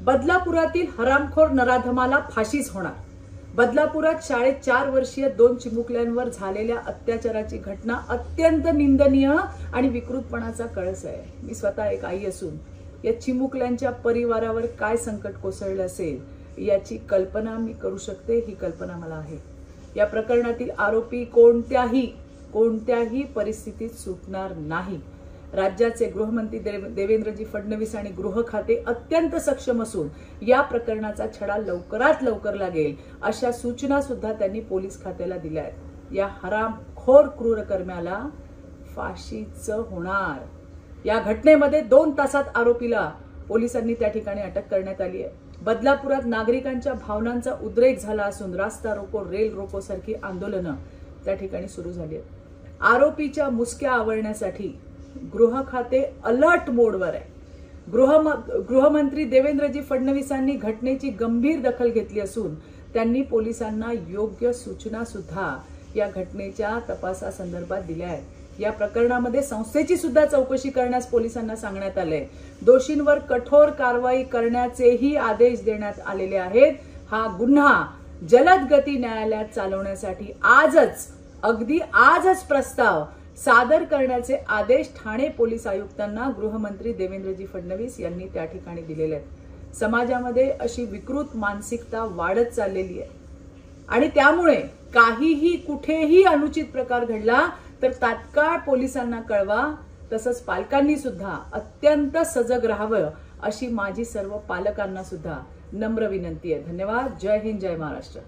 बदलापुरातील हरामखोर नराधमाला फाशीच होणार। बदलापुरात शाळेत 4 वर्षीय 2 चिमुकल्यांवर झालेल्या अत्याचाराची घटना अत्यंत निंदनीय आणि विकृतपणाचा कळस आहे। मी स्वतः एक आई असून या चिमुकल्यांच्या परिवारावर काय संकट कोसळलं असेल याची कल्पना मी करू शकते। ही कल्पना मला आहे। या प्रकरणातील आरोपी कोणत्याही परिस्थितीत सुटणार नाही। राज्याचे गृहमंत्री देवेंद्रजी फडणवीस आणि गृह खाते अत्यंत सक्षम असून या प्रकरणाचा छडा लवकरात लवकर लागेल अशा सूचना सुद्धा त्यांनी पोलीस खात्याला दिल्या आहेत। या हरामखोर क्रूरकर्म्याला फाशीचं होणार। या घटनेमध्ये 2 तासात आरोपीला पोलिसांनी त्या ठिकाणी अटक करण्यात आली आहे। बदलापुरात नागरिकांच्या भावनांचा उद्रेक झाला असून रास्ता रोको, रेल रोको सारखी आंदोलनं त्या ठिकाणी सुरू झाली आहेत। आरोपीच्या मुसक्या आवळण्यासाठी गृह खाते अलर्ट मोडवर आहे। गृहमंत्री देवेंद्रजी फडणवीसांनी घटनेची गंभीर दखल घेतली असून त्यांनी पोलिसांना योग्य सूचना सुद्धा या घटनेच्या तपासासंदर्भात दिल्या आहेत। या प्रकरणामध्ये संस्थेची सुद्धा चौकशी करण्यास पोलिसांना सांगण्यात आले। दोषींवर कठोर कारवाई करण्याचेही आदेश देण्यात आलेले आहेत। हा गुन्हा जलद गती न्यायालयात चालवण्यासाठी अगदी आजच प्रस्ताव सादर करण्याचे आदेश ठाणे पोलीस आयुक्तांना गृहमंत्री देवेंद्रजी फडणवीस यांनी त्या ठिकाणी दिलेले आहेत। समाजामध्ये अशी विकृत मानसिकता वाढत चाललेली आहे आणि त्यामुळे काहीही कुठेही अनुचित प्रकार घडला तर तात्काळ पोलिसांना कळवा। तसंच पालकांनी सुद्धा अत्यंत सजग राहावं अशी माझी सर्व पालकांना सुद्धा नम्र विनंती आहे। धन्यवाद। जय हिंद, जय महाराष्ट्र।